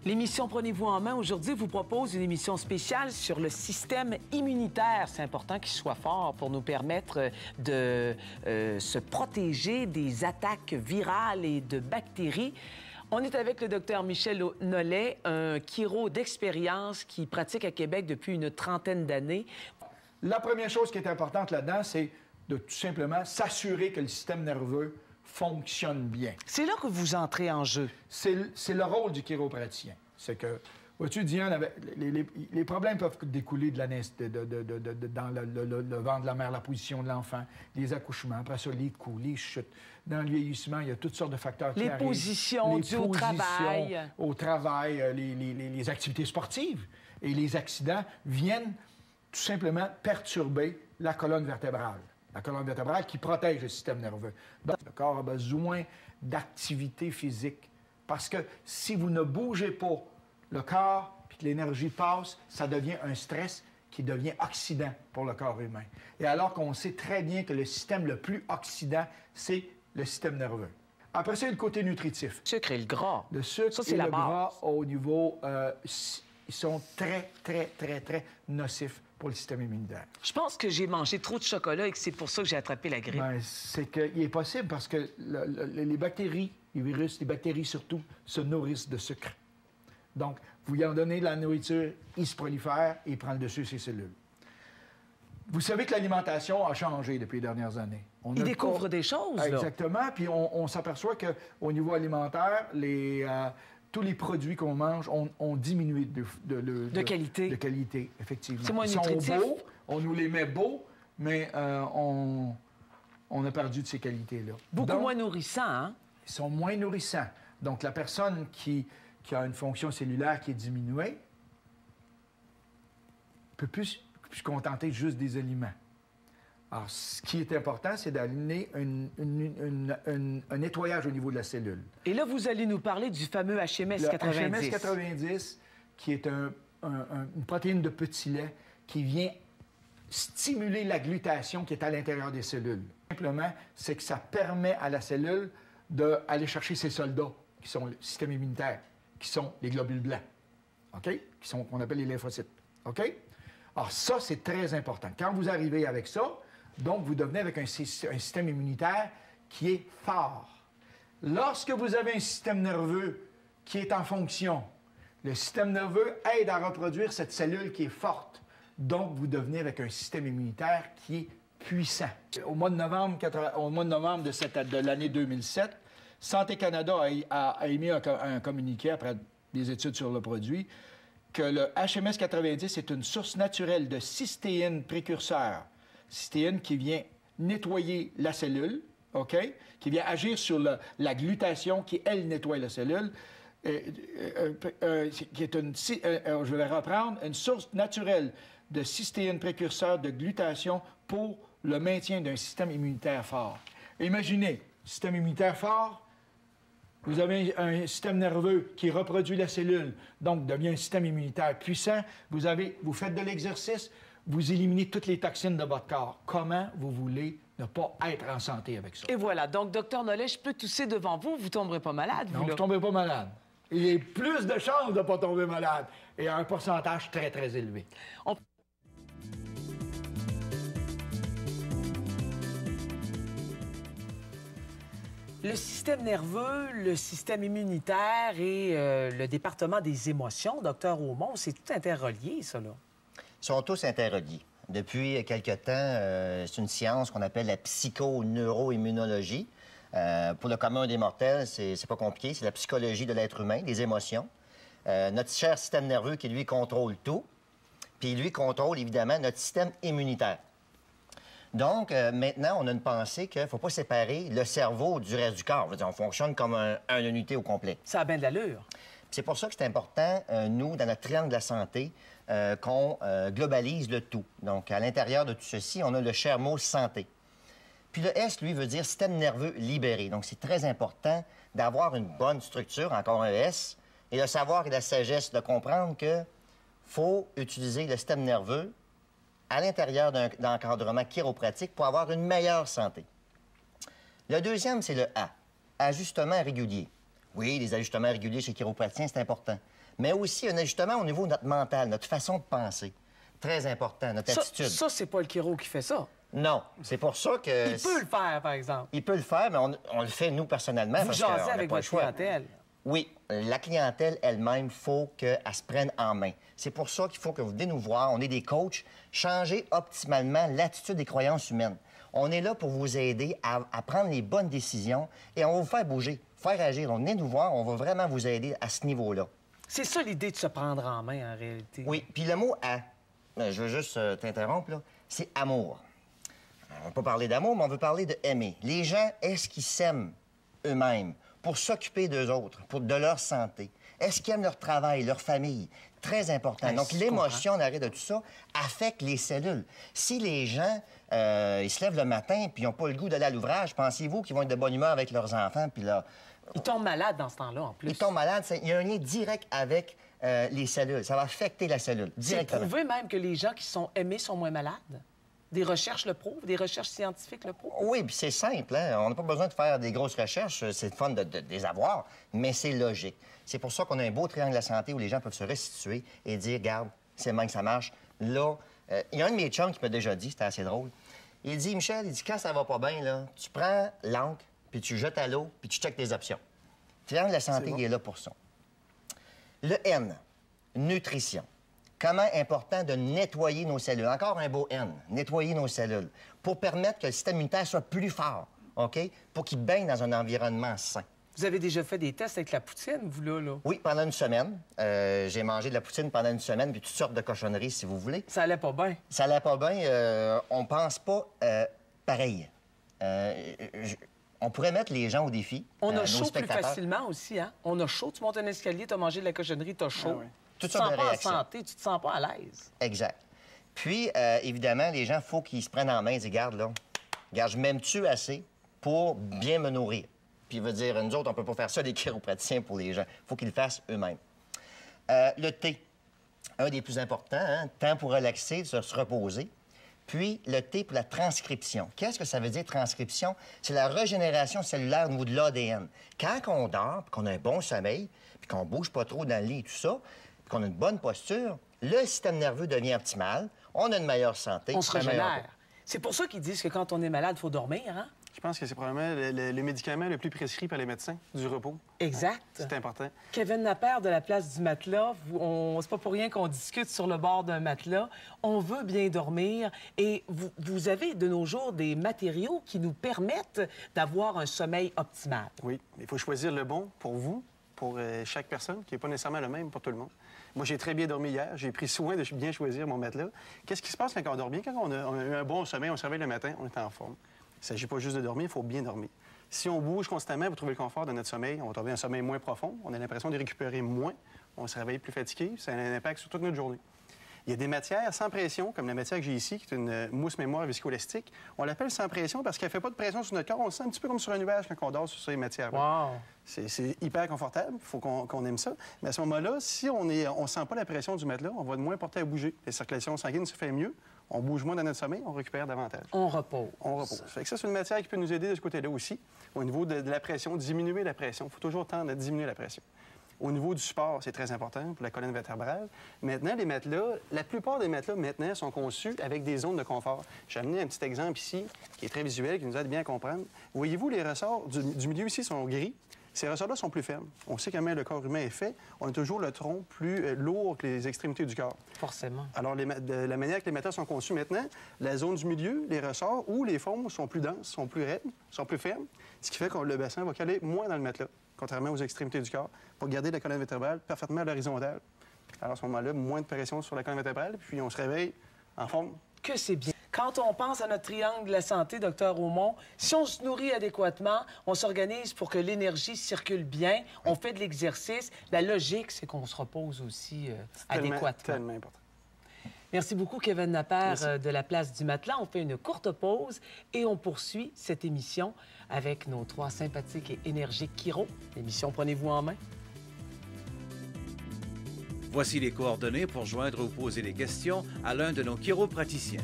L'émission Prenez-vous en main aujourd'hui vous propose une émission spéciale sur le système immunitaire. C'est important qu'il soit fort pour nous permettre de se protéger des attaques virales et de bactéries. On est avec le docteur Michel Nollet, un chiro d'expérience qui pratique à Québec depuis une trentaine d'années. La première chose qui est importante là-dedans, c'est de tout simplement s'assurer que le système nerveux fonctionne bien. C'est là que vous entrez en jeu. C'est le rôle du chiropraticien. C'est que, vois-tu, Diane, les problèmes peuvent découler de dans le ventre de la mère, la position de l'enfant, les accouchements, après ça, les coups, les chutes. Dans le vieillissement, il y a toutes sortes de facteurs qui arrivent. Les positions dues au travail. Au travail, les activités sportives. Et les accidents viennent tout simplement perturber la colonne vertébrale. La colonne vertébrale qui protège le système nerveux. Donc, le corps a besoin d'activité physique. Parce que si vous ne bougez pas le corps, puis que l'énergie passe, ça devient un stress qui devient oxydant pour le corps humain. Et alors qu'on sait très bien que le système le plus oxydant, c'est le système nerveux. Après ça, il y a le côté nutritif. Le sucre et le gras. Le sucre ça, et la le base. gras, au niveau... ils sont très nocifs pour le système immunitaire. Je pense que j'ai mangé trop de chocolat et que c'est pour ça que j'ai attrapé la grippe. Bien, c'est qu'il est possible parce que les bactéries, les virus, les bactéries surtout, se nourrissent de sucre. Donc, vous lui en donnez de la nourriture, il se prolifère et il prend le dessus sur ses cellules. Vous savez que l'alimentation a changé depuis les dernières années. Il découvre des choses, là. Exactement, puis on s'aperçoit qu'au niveau alimentaire, tous les produits qu'on mange ont diminué de qualité. De qualité, effectivement. C'est moins Ils nutritif. sont beaux, on nous les met beaux, mais on a perdu de ces qualités-là. Beaucoup moins nourrissants, hein? Ils sont moins nourrissants. Donc, la personne qui a une fonction cellulaire qui est diminuée peut plus se contenter juste des aliments. Alors, ce qui est important, c'est d'amener un nettoyage au niveau de la cellule. Et là, vous allez nous parler du fameux HMS 90. Le HMS 90, qui est une protéine de petit lait qui vient stimuler la glutation qui est à l'intérieur des cellules. Simplement, c'est que ça permet à la cellule d'aller chercher ses soldats, qui sont le système immunitaire, qui sont les globules blancs, OK? Qu'on appelle les lymphocytes, OK? Alors ça, c'est très important. Quand vous arrivez avec ça, donc vous devenez avec un système immunitaire qui est fort. Lorsque vous avez un système nerveux qui est en fonction, le système nerveux aide à reproduire cette cellule qui est forte. Donc, vous devenez avec un système immunitaire qui est puissant. Au mois de novembre, de l'année 2007, Santé Canada a émis un communiqué après des études sur le produit que le HMS 90 est une source naturelle de cystéine précurseur. Cystéine qui vient nettoyer la cellule, OK? Qui vient agir sur la glutation qui, elle, nettoie la cellule, qui est je vais reprendre, une source naturelle de cystéine précurseur de glutation pour le maintien d'un système immunitaire fort. Imaginez, système immunitaire fort, vous avez un système nerveux qui reproduit la cellule, donc devient un système immunitaire puissant. Vous faites de l'exercice, vous éliminez toutes les toxines de votre corps. Comment vous voulez ne pas être en santé avec ça? Et voilà. Donc, docteur Nollet, je peux tousser devant vous. Vous ne tomberez pas malade, Non, vous ne tombez pas malade. Il y a plus de chances de ne pas tomber malade. Et à un pourcentage très élevé. Le système nerveux, le système immunitaire et le département des émotions, docteur Aumont, c'est tout interrelié, ça, là. Ils sont tous interreliés. Depuis quelque temps, c'est une science qu'on appelle la psychoneuroimmunologie. Pour le commun des mortels, c'est pas compliqué. C'est la psychologie de l'être humain, des émotions. Notre cher système nerveux qui, lui, contrôle tout. Puis lui contrôle, évidemment, notre système immunitaire. Donc, maintenant, on a une pensée qu'il ne faut pas séparer le cerveau du reste du corps. On fonctionne comme une unité au complet. Ça a bien de l'allure. C'est pour ça que c'est important, nous, dans notre triangle de la santé, qu'on globalise le tout. Donc, à l'intérieur de tout ceci, on a le cher mot « santé ». Puis le S, lui, veut dire système nerveux libéré. Donc, c'est très important d'avoir une bonne structure, encore un S, et le savoir et la sagesse de comprendre qu'il faut utiliser le système nerveux à l'intérieur d'un encadrement chiropratique pour avoir une meilleure santé. Le deuxième, c'est le A, ajustement régulier. Oui, les ajustements réguliers chez le chiropratien, c'est important. mais aussi un ajustement au niveau de notre mental, notre façon de penser. Très important, notre attitude. Ça, c'est pas le chiro qui fait ça. Non, c'est pour ça que... Il peut le faire, par exemple. Il peut le faire, mais on le fait, nous, personnellement. Vous parce jasez qu'on n'a avec pas le votre choix. clientèle. Oui, la clientèle elle-même, il faut qu'elle se prenne en main. C'est pour ça qu'il faut que vous venez nous voir. On est des coachs. Changez optimalement l'attitude des croyances humaines. On est là pour vous aider à prendre les bonnes décisions et on va vous faire bouger, faire agir. Donc, venez nous voir, on va vraiment vous aider à ce niveau-là. C'est ça l'idée de se prendre en main, en réalité. Oui, puis le mot « à », je veux juste t'interrompre, là, c'est amour. On va pas parler d'amour, mais on veut parler de aimer. Les gens, est-ce qu'ils s'aiment eux-mêmes pour s'occuper d'eux autres, de leur santé? Est-ce qu'ils aiment leur travail, leur famille? Très important. Ouais, Donc, je l'émotion en arrêt de tout ça affecte les cellules. Si les gens, ils se lèvent le matin puis ils n'ont pas le goût d'aller à l'ouvrage, pensez-vous qu'ils vont être de bonne humeur avec leurs enfants puis là... Ils tombent malades dans ce temps-là, en plus. Ils tombent malades. Il y a un lien direct avec les cellules. Ça va affecter la cellule, C'est directement. prouvé même que les gens qui sont aimés sont moins malades? Des recherches le prouvent? Des recherches scientifiques le prouvent? Oui, puis c'est simple. Hein? On n'a pas besoin de faire des grosses recherches. C'est le fun de les avoir, mais c'est logique. C'est pour ça qu'on a un beau triangle de la santé où les gens peuvent se restituer et dire, regarde, c'est même que ça marche. Là, il y a un de mes chums qui m'a déjà dit, c'était assez drôle. Il dit, Michel, il dit, quand ça va pas bien, là, tu prends l'encre, puis tu jettes à l'eau, puis tu checkes tes options. Le triangle de la santé, il est là pour ça. Le N, nutrition. Comment important de nettoyer nos cellules. Encore un beau N, nettoyer nos cellules, pour permettre que le système immunitaire soit plus fort, OK? Pour qu'il baigne dans un environnement sain. Vous avez déjà fait des tests avec la poutine, vous, là? Oui, pendant une semaine. J'ai mangé de la poutine pendant une semaine, puis toutes sortes de cochonneries, si vous voulez. Ça allait pas bien. Ça allait pas bien. On pense pas pareil. On pourrait mettre les gens au défi. On a nos chaud plus spectateurs. facilement aussi, hein? On a chaud, tu montes un escalier, tu as mangé de la cochonnerie, tu as chaud. Ah oui. Tu Toutes te sortes sens de pas en réactions. santé, tu te sens pas à l'aise. Exact. Puis, évidemment, les gens, il faut qu'ils se prennent en main et disent, regarde, là, regarde, je m'aime-tu assez pour bien me nourrir? Puis, il veut dire, nous autres, on peut pas faire ça, les chiropraticiens, pour les gens. Il faut qu'ils le fassent eux-mêmes. Le thé, un des plus importants, hein? Temps pour relaxer, se reposer. Puis, le thé pour la transcription. Qu'est-ce que ça veut dire, transcription? C'est la régénération cellulaire au niveau de l'ADN. Quand on dort, puis qu'on a un bon sommeil, puis qu'on bouge pas trop dans le lit et tout ça, puis qu'on a une bonne posture, le système nerveux devient optimal, on a une meilleure santé. On se un meilleur régénère. C'est pour ça qu'ils disent que quand on est malade, il faut dormir, hein? Je pense que c'est probablement le médicament le plus prescrit par les médecins, du repos. Exact. C'est important. Kevin Lapère de la place du matelas, c'est pas pour rien qu'on discute sur le bord d'un matelas. On veut bien dormir et vous avez de nos jours des matériaux qui nous permettent d'avoir un sommeil optimal. Oui, il faut choisir le bon pour vous, pour chaque personne, qui n'est pas nécessairement le même pour tout le monde. Moi, j'ai très bien dormi hier. J'ai pris soin de bien choisir mon matelas. Qu'est-ce qui se passe quand on dort bien? Quand on a eu un bon sommeil, on se réveille le matin, on est en forme. Il ne s'agit pas juste de dormir, il faut bien dormir. Si on bouge constamment pour trouver le confort de notre sommeil, on va trouver un sommeil moins profond, on a l'impression de récupérer moins, on se réveille plus fatigué, ça a un impact sur toute notre journée. Il y a des matières sans pression, comme la matière que j'ai ici, qui est une mousse mémoire viscoélastique. On l'appelle sans pression parce qu'elle ne fait pas de pression sur notre corps. On le sent un petit peu comme sur un nuage quand on dort sur ces matières-là. Wow! C'est hyper confortable, il faut qu'on aime ça. Mais à ce moment-là, si on ne sent pas la pression du matelas, on va être moins porté à bouger. La circulation sanguine se fait mieux, on bouge moins dans notre sommeil, on récupère davantage. On repose. On repose. Fait que ça, c'est une matière qui peut nous aider de ce côté-là aussi. Au niveau de la pression, diminuer la pression. Il faut toujours tendre à diminuer la pression. Au niveau du support, c'est très important pour la colonne vertébrale. Maintenant, les matelas, la plupart des matelas maintenant sont conçus avec des zones de confort. J'ai amené un petit exemple ici qui est très visuel, qui nous aide bien à comprendre. Voyez-vous, les ressorts du milieu ici sont gris. Ces ressorts-là sont plus fermes. On sait comment le corps humain est fait. On a toujours le tronc plus lourd que les extrémités du corps. Forcément. Alors, de la manière que les matelas sont conçus maintenant, la zone du milieu, les ressorts ou les formes sont plus denses, sont plus raides, sont plus fermes, ce qui fait que le bassin va caler moins dans le matelas, contrairement aux extrémités du corps, pour garder la colonne vertébrale parfaitement à l'horizontale. Alors, à ce moment-là, moins de pression sur la colonne vertébrale, puis on se réveille en forme. Que c'est bien. Quand on pense à notre triangle de la santé, Dr Aumont, si on se nourrit adéquatement, on s'organise pour que l'énergie circule bien, on fait de l'exercice, la logique, c'est qu'on se repose aussi adéquatement. Tellement important. Merci beaucoup, Kevin Lapère de la place du matelas. On fait une courte pause et on poursuit cette émission avec nos trois sympathiques et énergiques chiro. L'émission Prenez-vous en main. Voici les coordonnées pour joindre ou poser des questions à l'un de nos chiropraticiens.